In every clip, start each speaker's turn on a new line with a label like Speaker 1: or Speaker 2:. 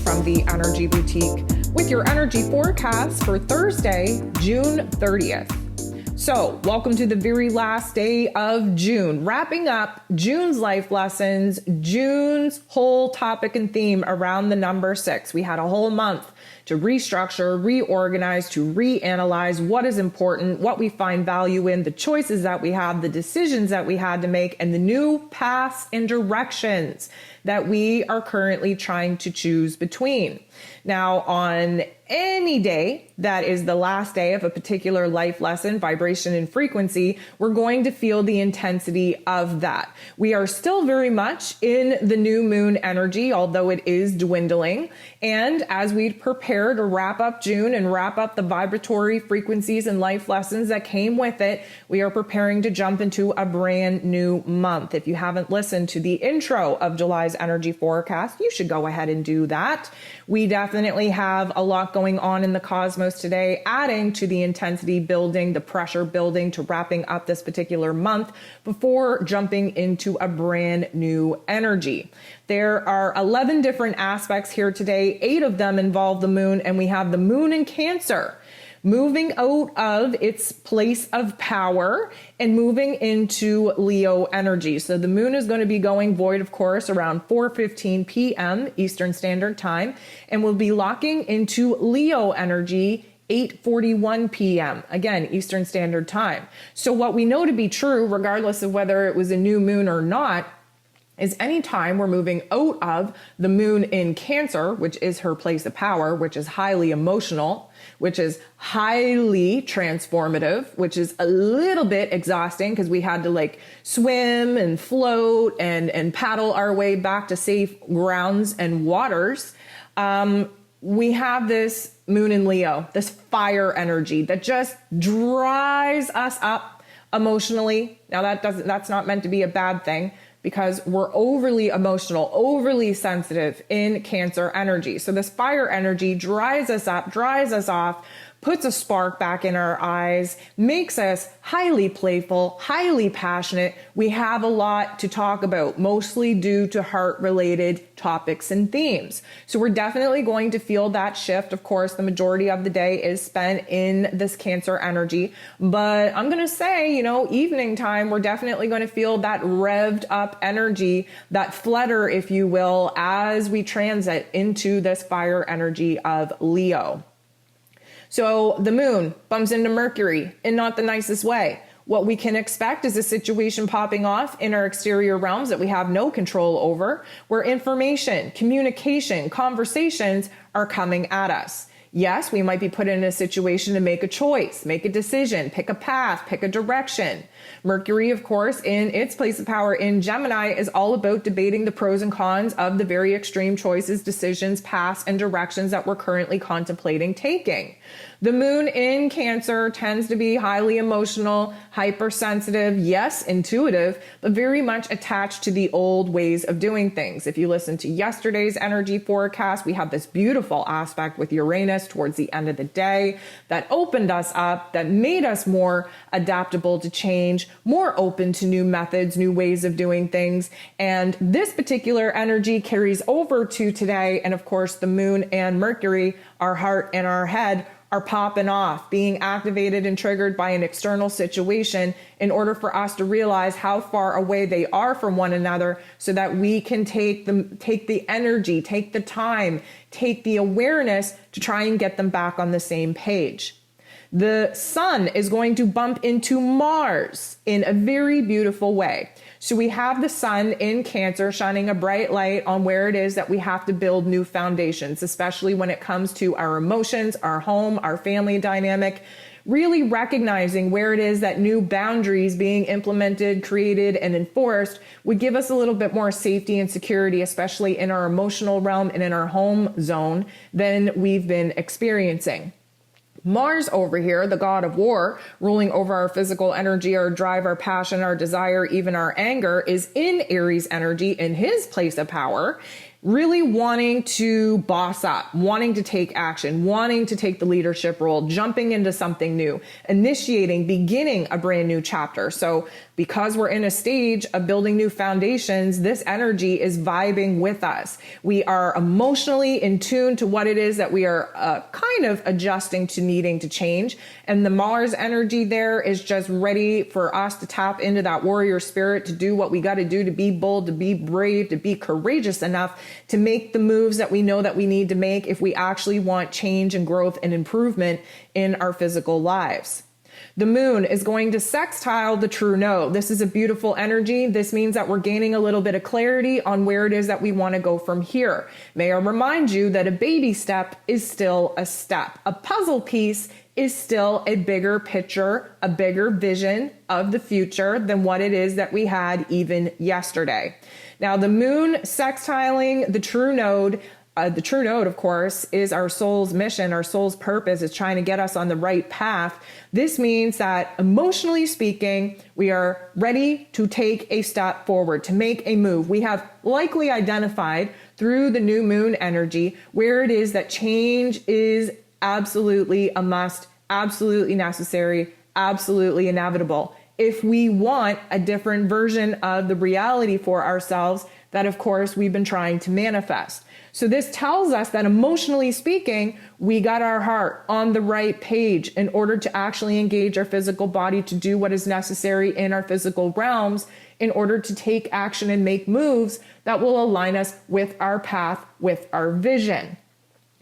Speaker 1: from the Energy Boutique with your energy forecast for Thursday, June 30th. So, welcome to the very last day of June, wrapping up June's life lessons, June's whole topic and theme around the number 6. We had a whole month to restructure, reorganize, to reanalyze what is important, what we find value in, the choices that we have, the decisions that we had to make, and the new paths and directions that we are currently trying to choose between. Now, on any day that is the last day of a particular life lesson, vibration, and frequency, we're going to feel the intensity of that. We are still very much in the new moon energy, although it is dwindling. And as we prepare to wrap up June and wrap up the vibratory frequencies and life lessons that came with it, we are preparing to jump into a brand new month. If you haven't listened to the intro of July's energy forecast, you should go ahead and do that. We definitely have a lot going on in the cosmos today, adding to the intensity building, the pressure building to wrapping up this particular month before jumping into a brand new energy. There are 11 different aspects here today. 8 of them involve the moon, and we have the moon in Cancer, moving out of its place of power and moving into Leo energy. So the moon is going to be going void, of course, around 4:15 p.m. Eastern Standard Time, and will be locking into Leo energy 8:41 p.m. again, Eastern Standard Time. So what we know to be true, regardless of whether it was a new moon or not, is anytime we're moving out of the moon in Cancer, which is her place of power, which is highly emotional, which is highly transformative, which is a little bit exhausting because we had to swim and float and paddle our way back to safe grounds and waters. We have this moon in Leo, this fire energy that just dries us up emotionally. Now that's not meant to be a bad thing, because we're overly emotional, overly sensitive in Cancer energy. So this fire energy dries us up, dries us off, puts a spark back in our eyes, makes us highly playful, highly passionate. We have a lot to talk about, mostly due to heart-related topics and themes. So we're definitely going to feel that shift. Of course, the majority of the day is spent in this Cancer energy, but I'm going to say, evening time, we're definitely going to feel that revved up energy, that flutter, if you will, as we transit into this fire energy of Leo. So the moon bumps into Mercury in not the nicest way. What we can expect is a situation popping off in our exterior realms that we have no control over, where information, communication, conversations are coming at us. Yes, we might be put in a situation to make a choice, make a decision, pick a path, pick a direction. Mercury, of course, in its place of power in Gemini, is all about debating the pros and cons of the very extreme choices, decisions, paths, and directions that we're currently contemplating taking. The moon in Cancer tends to be highly emotional, hypersensitive, yes, intuitive, but very much attached to the old ways of doing things. If you listen to yesterday's energy forecast, we have this beautiful aspect with Uranus towards the end of the day that opened us up, that made us more adaptable to change, more open to new methods, new ways of doing things. And this particular energy carries over to today. And of course, the moon and Mercury, our heart and our head, are popping off, being activated and triggered by an external situation in order for us to realize how far away they are from one another, so that we can take the energy, take the time, take the awareness to try and get them back on the same page. The sun is going to bump into Mars in a very beautiful way. So we have the sun in Cancer shining a bright light on where it is that we have to build new foundations, especially when it comes to our emotions, our home, our family dynamic, really recognizing where it is that new boundaries being implemented, created, and enforced would give us a little bit more safety and security, especially in our emotional realm and in our home zone, than we've been experiencing. Mars over here, the god of war, ruling over our physical energy, our drive, our passion, our desire, even our anger, is in Aries energy in his place of power. really wanting to boss up, wanting to take action, wanting to take the leadership role, jumping into something new, initiating, beginning a brand new chapter. So because we're in a stage of building new foundations, this energy is vibing with us. We are emotionally in tune to what it is that we are kind of adjusting to needing to change. And the Mars energy there is just ready for us to tap into that warrior spirit, to do what we got to do, to be bold, to be brave, to be courageous enough to make the moves that we know that we need to make if we actually want change and growth and improvement in our physical lives. The moon is going to sextile the true node. This is a beautiful energy. This means that we're gaining a little bit of clarity on where it is that we want to go from here. May I remind you that a baby step is still a step. A puzzle piece is still a bigger picture, a bigger vision of the future than what it is that we had even yesterday. Now, the moon sextiling the true node, of course, is our soul's mission. Our soul's purpose is trying to get us on the right path. This means that emotionally speaking, we are ready to take a step forward, to make a move. We have likely identified through the new moon energy where it is that change is absolutely a must, absolutely necessary, absolutely inevitable. If we want a different version of the reality for ourselves that, of course, we've been trying to manifest. So this tells us that emotionally speaking, we got our heart on the right page in order to actually engage our physical body to do what is necessary in our physical realms in order to take action and make moves that will align us with our path, with our vision.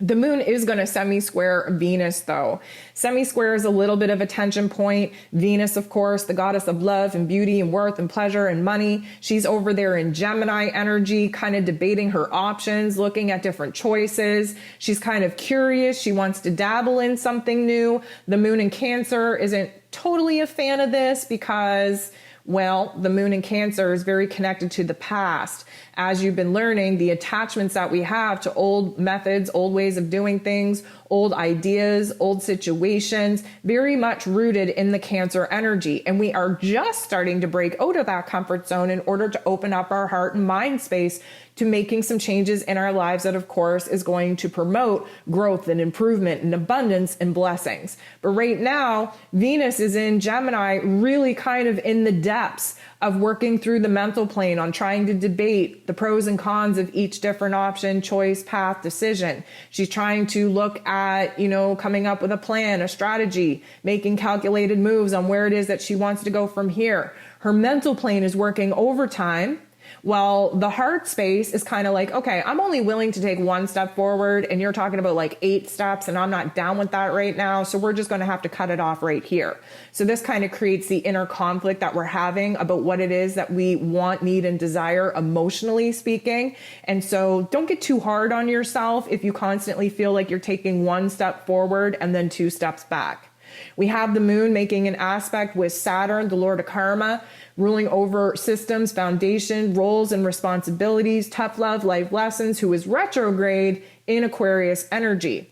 Speaker 1: The moon is going to semi-square Venus, though. Semi-square is a little bit of a tension point. Venus, of course, the goddess of love and beauty and worth and pleasure and money. She's over there in Gemini energy, kind of debating her options, looking at different choices. She's kind of curious. She wants to dabble in something new. The moon in Cancer isn't totally a fan of this because, well, the moon in Cancer is very connected to the past. As you've been learning, the attachments that we have to old methods, old ways of doing things, old ideas, old situations, very much rooted in the Cancer energy. And we are just starting to break out of that comfort zone in order to open up our heart and mind space to making some changes in our lives that, of course, is going to promote growth and improvement and abundance and blessings. But right now, Venus is in Gemini, really kind of in the depths of working through the mental plane on trying to debate the pros and cons of each different option, choice, path, decision. She's trying to look at, coming up with a plan, a strategy, making calculated moves on where it is that she wants to go from here. Her mental plane is working overtime. Well, the heart space is kind of like, okay, I'm only willing to take one step forward and you're talking about like 8 steps and I'm not down with that right now. So we're just going to have to cut it off right here. So this kind of creates the inner conflict that we're having about what it is that we want, need, and desire emotionally speaking. And so don't get too hard on yourself if you constantly feel like you're taking 1 step forward and then 2 steps back. We have the moon making an aspect with Saturn, the Lord of Karma, ruling over systems, foundation, roles and responsibilities, tough love, life lessons, who is retrograde in Aquarius energy.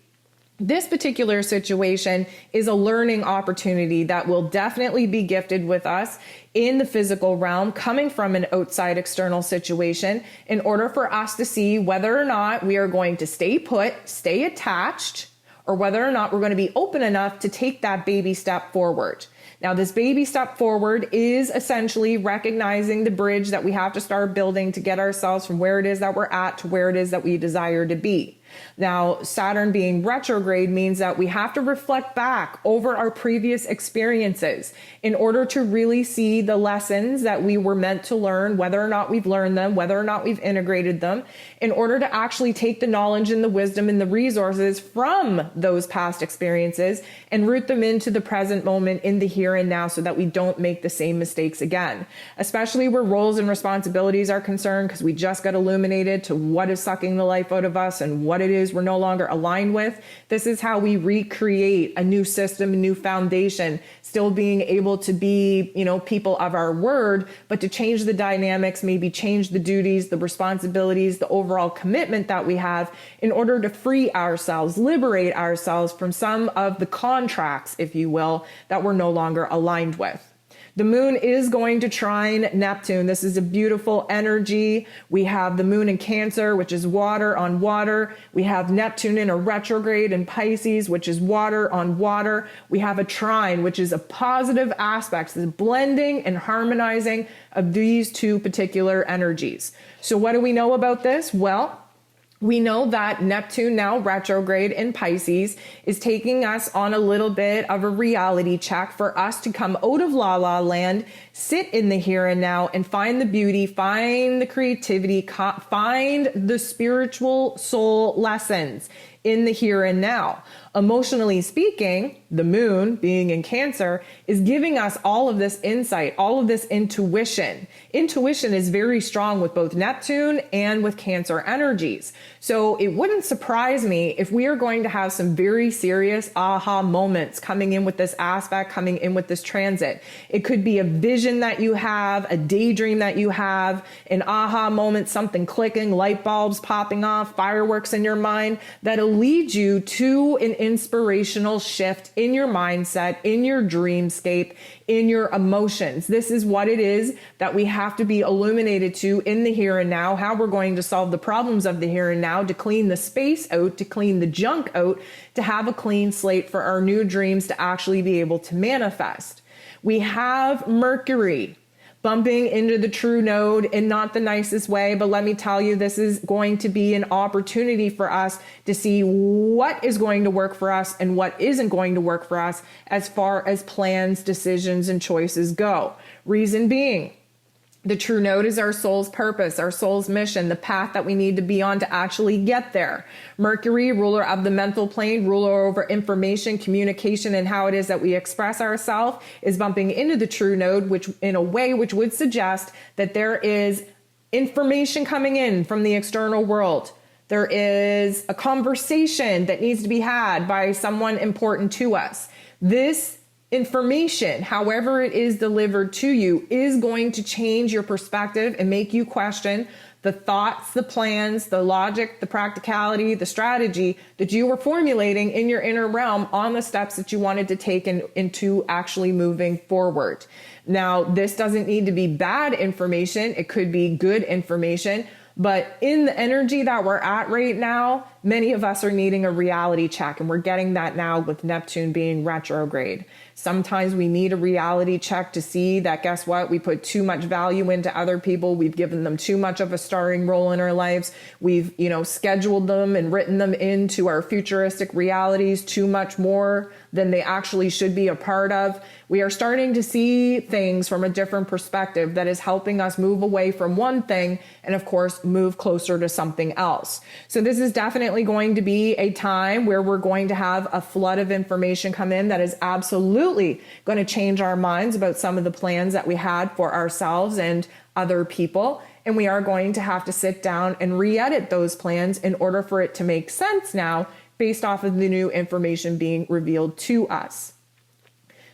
Speaker 1: This particular situation is a learning opportunity that will definitely be gifted with us in the physical realm, coming from an outside external situation, in order for us to see whether or not we are going to stay put, stay attached, or whether or not we're going to be open enough to take that baby step forward. Now, this baby step forward is essentially recognizing the bridge that we have to start building to get ourselves from where it is that we're at to where it is that we desire to be. Now, Saturn being retrograde means that we have to reflect back over our previous experiences in order to really see the lessons that we were meant to learn, whether or not we've learned them, whether or not we've integrated them, in order to actually take the knowledge and the wisdom and the resources from those past experiences and root them into the present moment in the here and now so that we don't make the same mistakes again, especially where roles and responsibilities are concerned, because we just got illuminated to what is sucking the life out of us and what it is we're no longer aligned with. This is how we recreate a new system, a new foundation, still being able to be, people of our word, but to change the dynamics, maybe change the duties, the responsibilities, the overall commitment that we have in order to free ourselves, liberate ourselves from some of the contracts, if you will, that we're no longer aligned with. The moon is going to trine Neptune. This is a beautiful energy. We have the moon in Cancer, which is water on water. We have Neptune in a retrograde in Pisces, which is water on water. We have a trine, which is a positive aspect, the blending and harmonizing of these two particular energies. So what do we know about this? Well, we know that Neptune, now retrograde in Pisces, is taking us on a little bit of a reality check for us to come out of la la land, sit in the here and now, and find the beauty, find the creativity, find the spiritual soul lessons in the here and now. Emotionally speaking, the moon, being in Cancer, is giving us all of this insight, all of this intuition. Intuition is very strong with both Neptune and with Cancer energies. So it wouldn't surprise me if we are going to have some very serious aha moments coming in with this aspect, coming in with this transit. It could be a vision that you have, a daydream that you have, an aha moment, something clicking, light bulbs popping off, fireworks in your mind that'll lead you to an inspirational shift in your mindset, in your dreamscape, in your emotions. This is what it is that we have to be illuminated to in the here and now, how we're going to solve the problems of the here and now, to clean the space out, to clean the junk out, to have a clean slate for our new dreams to actually be able to manifest. We have Mercury bumping into the true node in not the nicest way, but let me tell you, this is going to be an opportunity for us to see what is going to work for us and what isn't going to work for us as far as plans, decisions, and choices go. Reason being, the true node is our soul's purpose, our soul's mission, the path that we need to be on to actually get there. Mercury, ruler of the mental plane, ruler over information, communication, and how it is that we express ourselves, is bumping into the true node, which in a way which would suggest that there is information coming in from the external world. There is a conversation that needs to be had by someone important to us. This information, however it is delivered to you, is going to change your perspective and make you question the thoughts, the plans, the logic, the practicality, the strategy that you were formulating in your inner realm on the steps that you wanted to take into actually moving forward. Now, this doesn't need to be bad information. It could be good information. But in the energy that we're at right now, many of us are needing a reality check, and we're getting that now with Neptune being retrograde. Sometimes we need a reality check to see that, guess what? We put too much value into other people. We've given them too much of a starring role in our lives. We've, scheduled them and written them into our futuristic realities too much more than they actually should be a part of. We are starting to see things from a different perspective that is helping us move away from one thing and, of course, move closer to something else. So this is definitely going to be a time where we're going to have a flood of information come in that is absolutely going to change our minds about some of the plans that we had for ourselves and other people. And we are going to have to sit down and re-edit those plans in order for it to make sense now based off of the new information being revealed to us.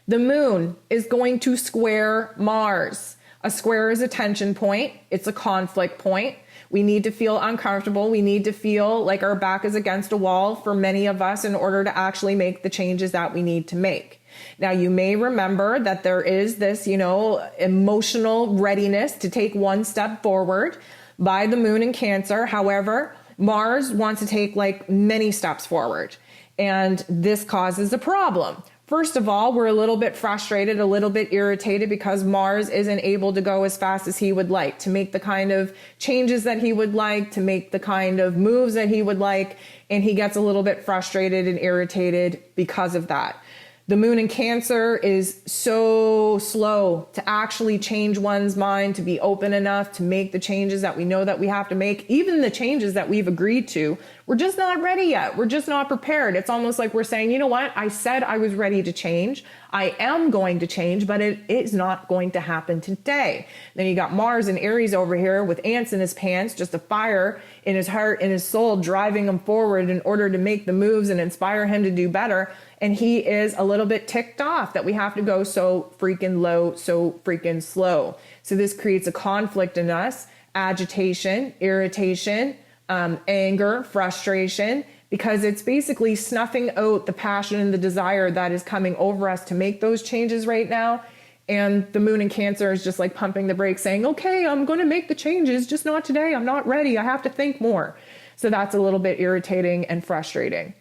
Speaker 1: The moon is going to square Mars. A square is a tension point. It's a conflict point. We need to feel uncomfortable. We need to feel like our back is against a wall for many of us in order to actually make the changes that we need to make. Now, you may remember that there is this, emotional readiness to take one step forward by the moon in Cancer. However, Mars wants to take many steps forward, and this causes a problem. First of all, we're a little bit frustrated, a little bit irritated because Mars isn't able to go as fast as he would like, to make the kind of changes that he would like, to make the kind of moves that he would like, and he gets a little bit frustrated and irritated because of that. The moon in Cancer is so slow to actually change one's mind, to be open enough to make the changes that we know that we have to make. Even the changes that we've agreed to, we're just not ready yet. We're just not prepared. It's almost like we're saying, you know what? I said I was ready to change. I am going to change, but it is not going to happen today. Then you got Mars and Aries over here with ants in his pants, just a fire in his heart and his soul, driving him forward in order to make the moves and inspire him to do better. And he is a little bit ticked off that we have to go so freaking low, so freaking slow. So this creates a conflict in us, agitation, irritation, anger, frustration, because it's basically snuffing out the passion and the desire that is coming over us to make those changes right now. And the moon in Cancer is just like pumping the brakes saying, okay, I'm going to make the changes, just not today. I'm not ready. I have to think more. So that's a little bit irritating and frustrating.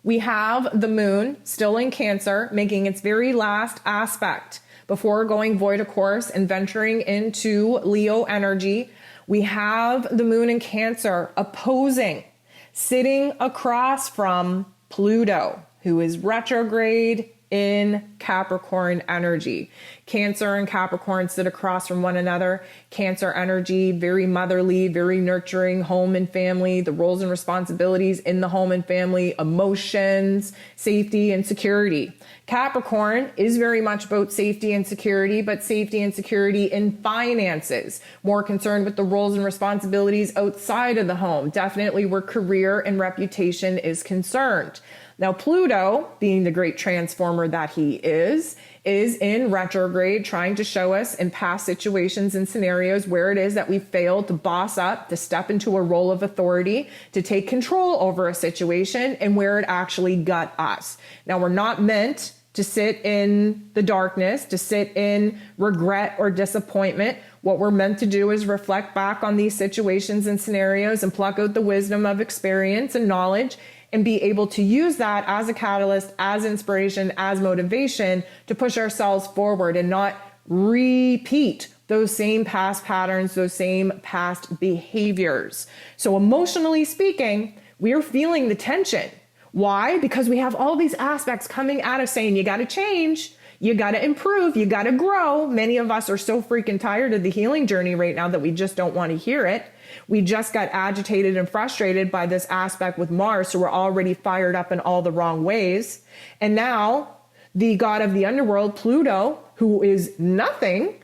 Speaker 1: We have the moon still in Cancer, making its very last aspect before going void of course and venturing into Leo energy. We have the moon in Cancer opposing, sitting across from Pluto, who is retrograde in Capricorn energy. Cancer and Capricorn sit across from one another. Cancer energy, very motherly, very nurturing, home and family, the roles and responsibilities in the home and family, emotions, safety and security. Capricorn is very much about safety and security, but safety and security in finances, more concerned with the roles and responsibilities outside of the home, definitely where career and reputation is concerned. Now, Pluto, being the great transformer that he is in retrograde, trying to show us in past situations and scenarios where it is that we failed to boss up, to step into a role of authority, to take control over a situation, and where it actually got us. Now, we're not meant to sit in the darkness, to sit in regret or disappointment. What we're meant to do is reflect back on these situations and scenarios and pluck out the wisdom of experience and knowledge, and be able to use that as a catalyst, as inspiration, as motivation to push ourselves forward and not repeat those same past patterns, those same past behaviors. So emotionally speaking, we are feeling the tension. Why? Because we have all these aspects coming at us saying, you got to change, you got to improve, you got to grow. Many of us are so freaking tired of the healing journey right now that we just don't want to hear it. We just got agitated and frustrated by this aspect with Mars, so we're already fired up in all the wrong ways. And now the god of the underworld, Pluto, who is nothing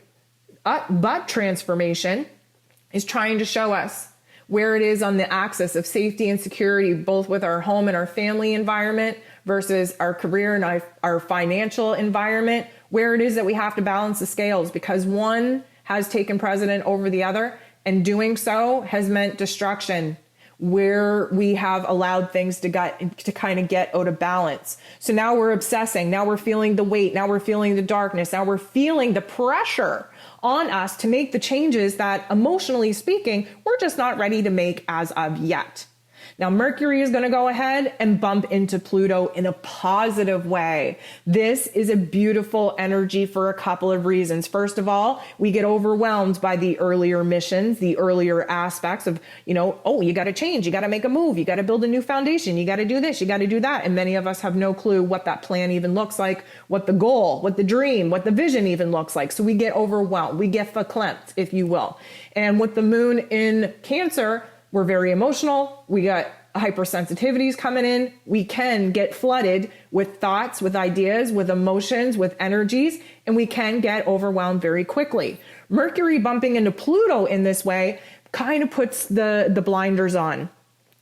Speaker 1: but transformation, is trying to show us where it is on the axis of safety and security, both with our home and our family environment versus our career and our financial environment, where it is that we have to balance the scales because one has taken precedent over the other. And doing so has meant destruction where we have allowed things to kind of get out of balance. So now we're obsessing. Now we're feeling the weight. Now we're feeling the darkness. Now we're feeling the pressure on us to make the changes that, emotionally speaking, we're just not ready to make as of yet. Now, Mercury is going to go ahead and bump into Pluto in a positive way. This is a beautiful energy for a couple of reasons. First of all, we get overwhelmed by the earlier missions, the earlier aspects of, oh, you got to change, you got to make a move, you got to build a new foundation, you got to do this, you got to do that. And many of us have no clue what that plan even looks like, what the goal, what the dream, what the vision even looks like. So we get overwhelmed, we get verklempt, if you will. And with the moon in Cancer, we're very emotional. We got hypersensitivities coming in. We can get flooded with thoughts, with ideas, with emotions, with energies, and we can get overwhelmed very quickly. Mercury bumping into Pluto in this way kind of puts the blinders on.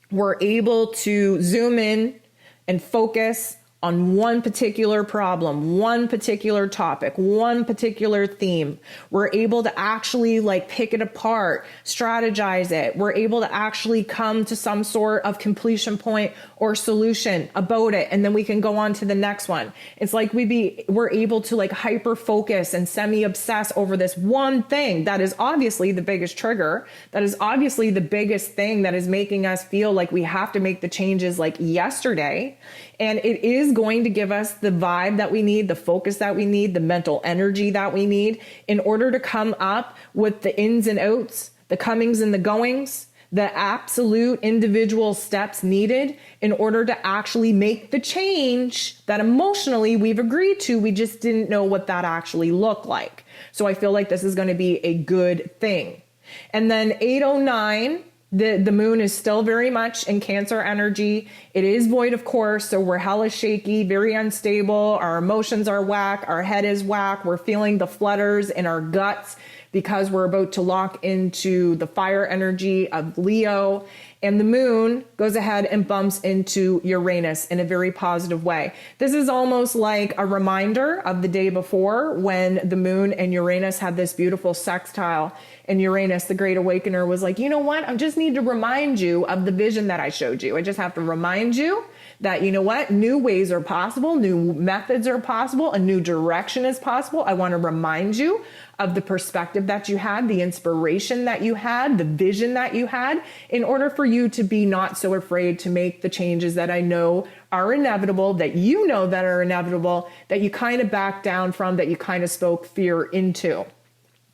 Speaker 1: We're able to zoom in and focus on one particular problem, one particular topic, one particular theme. We're able to actually pick it apart, strategize it. We're able to actually come to some sort of completion point or solution about it. And then we can go on to the next one. It's like we're able to hyper focus and semi-obsess over this one thing that is obviously the biggest trigger. That is obviously the biggest thing that is making us feel like we have to make the changes yesterday. And it is going to give us the vibe that we need, the focus that we need, the mental energy that we need in order to come up with the ins and outs, the comings and the goings, the absolute individual steps needed in order to actually make the change that emotionally we've agreed to. We just didn't know what that actually looked like. So I feel like this is going to be a good thing. And then 809, the moon is still very much in Cancer energy. It is void, of course, so we're hella shaky, very unstable. Our emotions are whack. Our head is whack. We're feeling the flutters in our guts because we're about to lock into the fire energy of Leo. And the moon goes ahead and bumps into Uranus in a very positive way. This is almost like a reminder of the day before when the moon and Uranus had this beautiful sextile. And Uranus, the great awakener, was like, you know what? I just need to remind you of the vision that I showed you. I just have to remind you that, you know what, new ways are possible, new methods are possible, a new direction is possible. I want to remind you of the perspective that you had, the inspiration that you had, the vision that you had, in order for you to be not so afraid to make the changes that I know are inevitable, that you know that are inevitable, that you kind of backed down from, that you kind of spoke fear into.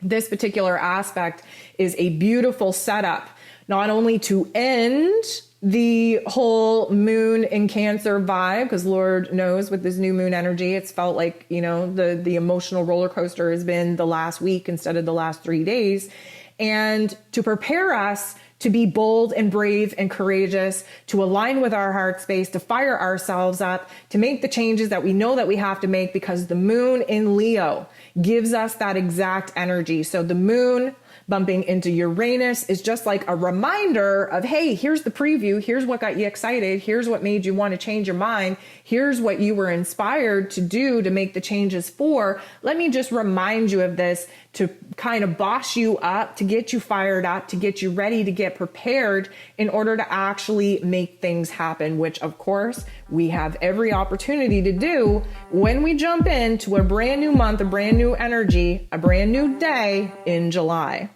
Speaker 1: This particular aspect is a beautiful setup, not only to end the whole moon in Cancer vibe, because Lord knows with this new moon energy, it's felt like, you know, the emotional roller coaster has been the last week instead of the last 3 days. And to prepare us to be bold and brave and courageous, to align with our heart space, to fire ourselves up, to make the changes that we know that we have to make, because the moon in Leo gives us that exact energy. So the moon bumping into Uranus is just like a reminder of, hey, here's the preview. Here's what got you excited. Here's what made you want to change your mind. Here's what you were inspired to do to make the changes for. Let me just remind you of this to kind of boss you up, to get you fired up, to get you ready, to get prepared in order to actually make things happen, which of course we have every opportunity to do when we jump into a brand new month, a brand new energy, a brand new day in July.